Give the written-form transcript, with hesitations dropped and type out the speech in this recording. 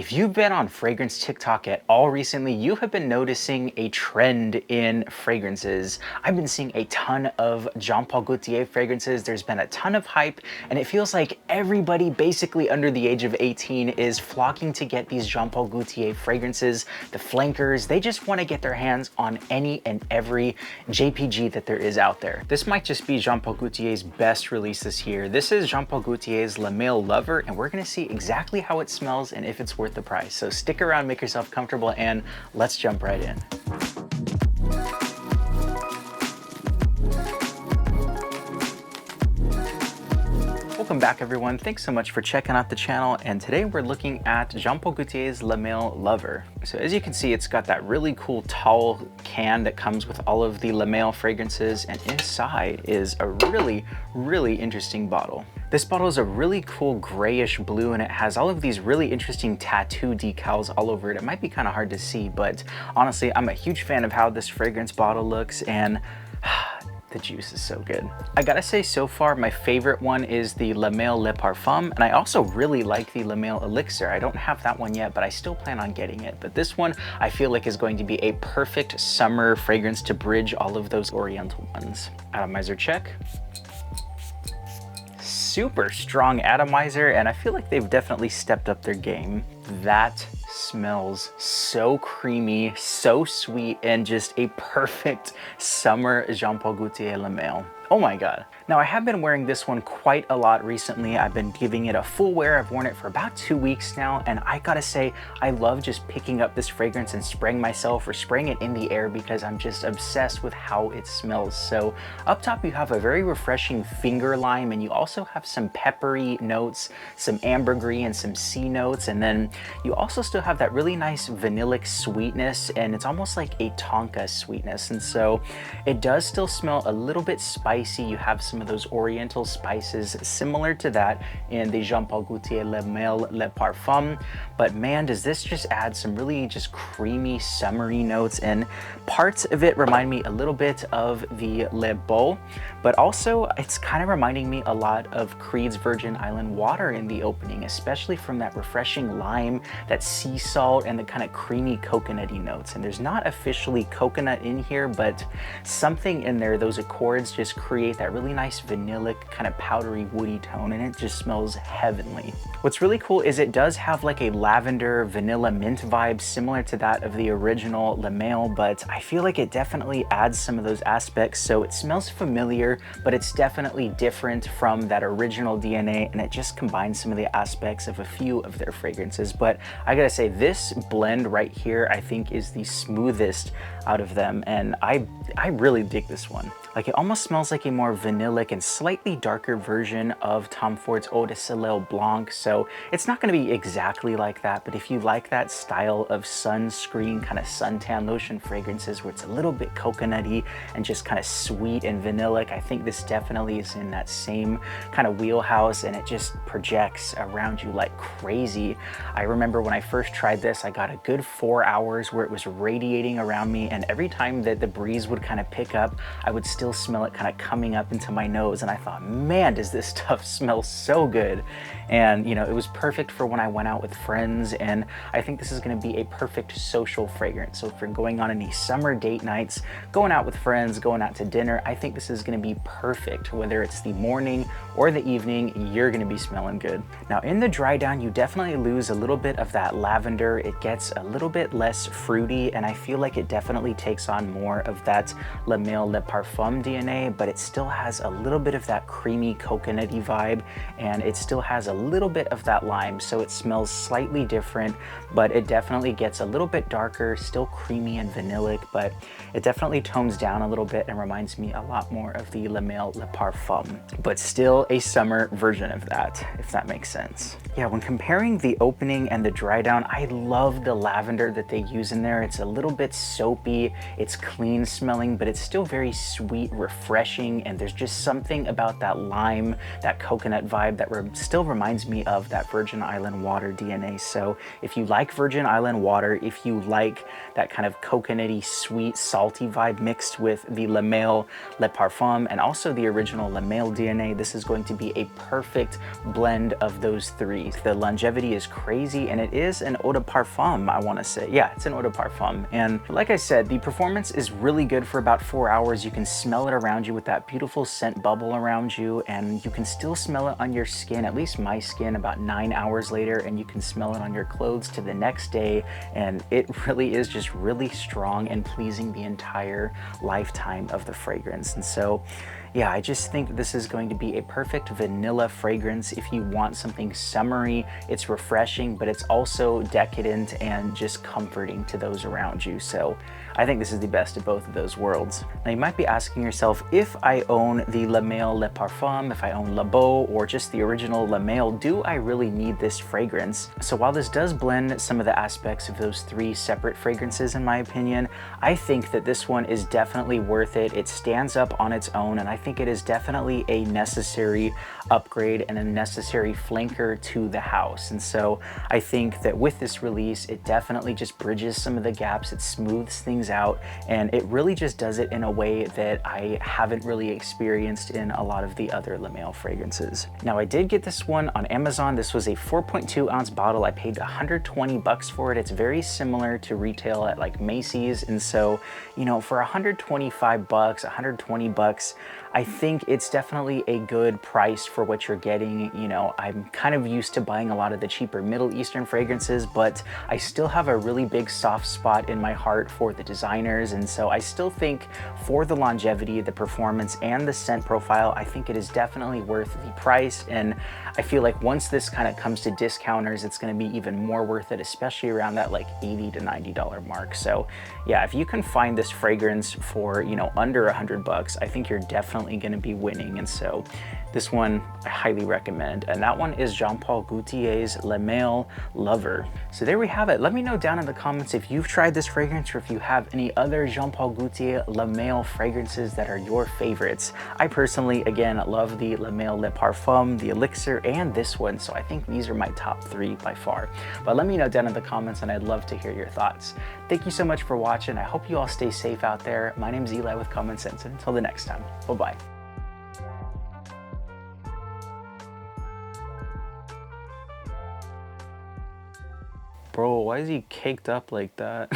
If you've been on fragrance TikTok at all recently, you have been noticing a trend in fragrances. I've been seeing a ton of Jean Paul Gaultier fragrances. There's been a ton of hype, and it feels like everybody basically under the age of 18 is flocking to get these Jean Paul Gaultier fragrances. The flankers, they just want to get their hands on any and every JPG that there is out there. This might just be Jean Paul Gaultier's best release this year. This is Jean Paul Gaultier's Le Male Lover, and we're going to see exactly how it smells and if it's worth the price. So stick around, make yourself comfortable, and let's jump right in. Welcome back, everyone. Thanks so much for checking out the channel, and today we're looking at Jean Paul Gaultier's Le Male Lover. So as you can see, it's got that really cool tall can that comes with all of the Le Male fragrances, and inside is a really interesting bottle. This bottle is a really cool grayish blue, and it has all of these really interesting tattoo decals all over it. It might be kind of hard to see, but honestly, I'm a huge fan of how this fragrance bottle looks, and the juice is so good. I gotta say, so far, my favorite one is the Le Male Le Parfum, and I also really like the Le Male Elixir. I don't have that one yet, but I still plan on getting it. But this one, I feel like is going to be a perfect summer fragrance to bridge all of those oriental ones. Atomizer check. Super strong atomizer, and I feel like they've definitely stepped up their game. That smells so creamy, so sweet, and just a perfect summer Jean Paul Gaultier Le Male. Oh my God. Now, I have been wearing this one quite a lot recently. I've been giving it a full wear. I've worn it for about 2 weeks now, and I gotta say, I love just picking up this fragrance and spraying myself or spraying it in the air because I'm just obsessed with how it smells. So up top, you have a very refreshing finger lime, and you also have some peppery notes, some ambergris and some sea notes, and then you also still have that really nice vanillic sweetness, and it's almost like a tonka sweetness. And so it does still smell a little bit spicy. You have some of those oriental spices similar to that in the Jean Paul Gaultier Le Male Le Parfum, but man, does this just add some really just creamy, summery notes, and parts of it remind me a little bit of the Le Beau, but also it's kind of reminding me a lot of Creed's Virgin Island Water in the opening, especially from that refreshing lime, that sea salt, and the kind of creamy coconutty notes. And there's not officially coconut in here, but something in there, those accords just create that really nice vanillic kind of powdery woody tone, and it just smells heavenly. What's really cool is it does have like a lavender vanilla mint vibe similar to that of the original Le Male, but I feel like it definitely adds some of those aspects. So it smells familiar, but it's definitely different from that original DNA, and it just combines some of the aspects of a few of their fragrances. But I gotta say, this blend right here I think is the smoothest out of them, and I really dig this one. Like, it almost smells like a more vanillic and slightly darker version of Tom Ford's Eau de Soleil Blanc. So it's not going to be exactly like that, but if you like that style of sunscreen, kind of suntan lotion fragrances where it's a little bit coconutty and just kind of sweet and vanillic, I think this definitely is in that same kind of wheelhouse, and it just projects around you like crazy. I remember when I first tried this, I got a good 4 hours where it was radiating around me, and every time that the breeze would kind of pick up, I would still smell it kind of coming up into my nose, and I thought, man, does this stuff smell so good. And you know, it was perfect for when I went out with friends, and I think this is going to be a perfect social fragrance. So if you're going on any summer date nights, going out with friends, going out to dinner, I think this is going to be perfect. Whether it's the morning or the evening, you're going to be smelling good. Now, in the dry down, you definitely lose a little bit of that lavender. It gets a little bit less fruity, and I feel like it definitely takes on more of that Le Male Le Parfum DNA, but it still has a little bit of that creamy coconutty vibe, and it still has a little bit of that lime. So it smells slightly different, but it definitely gets a little bit darker, still creamy and vanillic, but it definitely tones down a little bit and reminds me a lot more of the Le Male Le Parfum, but still a summer version of that, if that makes sense. Yeah, when comparing the opening and the dry down, I love the lavender that they use in there. It's a little bit soapy, it's clean smelling, but it's still very sweet, refreshing, and there's just something about that lime, that coconut vibe that still reminds me of that Virgin Island water DNA. So if you like Virgin Island water, if you like that kind of coconutty, sweet, salty vibe mixed with the Le Male Le Parfum and also the original Le Male DNA, this is going to be a perfect blend of those three. The longevity is crazy, and it is an eau de parfum, I want to say. Yeah, it's an eau de parfum. And like I said, the performance is really good for about 4 hours. You can smell it around you with that beautiful scent bubble around you, and you can still smell it on your skin, at least my skin, about 9 hours later, and you can smell it on your clothes to the next day. And it really is just really strong and pleasing the entire lifetime of the fragrance. And so yeah, I just think this is going to be a perfect vanilla fragrance if you want something summery. It's refreshing, but it's also decadent and just comforting to those around you. So I think this is the best of both of those worlds. Now you might be asking yourself, if I own the Le Male Le Parfum, if I own Le Beau, or just the original Le Male, do I really need this fragrance? So while this does blend some of the aspects of those three separate fragrances, in my opinion, I think that this one is definitely worth it. It stands up on its own, and I think it is definitely a necessary upgrade and a necessary flanker to the house. And so I think that with this release, it definitely just bridges some of the gaps, it smooths things out, and it really just does it in a way that I haven't really experienced in a lot of the other Le Male fragrances. Now I did get this one on Amazon. This was a 4.2 ounce bottle. I paid 120 bucks for it. It's very similar to retail at like Macy's. And so, you know, for 125 bucks, 120 bucks, I think it's definitely a good price for what you're getting. You know, I'm kind of used to buying a lot of the cheaper Middle Eastern fragrances, but I still have a really big soft spot in my heart for the designers. And so I still think for the longevity, the performance, and the scent profile, I think it is definitely worth the price. And I feel like once this kind of comes to discounters, it's going to be even more worth it, especially around that like $80 to $90 mark. So yeah, if you can find this fragrance for, you know, under 100 bucks, I think you're definitely going to be winning. And so this one I highly recommend, and that one is Jean Paul Gaultier's Le Male Lover. So there we have it. Let me know down in the comments if you've tried this fragrance or if you have any other Jean Paul Gaultier Le Male fragrances that are your favorites. I personally, again, love the Le Male Le Parfum, the Elixir, and this one, so I think these are my top 3 by far. But let me know down in the comments, and I'd love to hear your thoughts. Thank you so much for watching. I hope you all stay safe out there. My name's Eli with Common Sense, and until the next time, bye-bye. Bro, why is he caked up like that?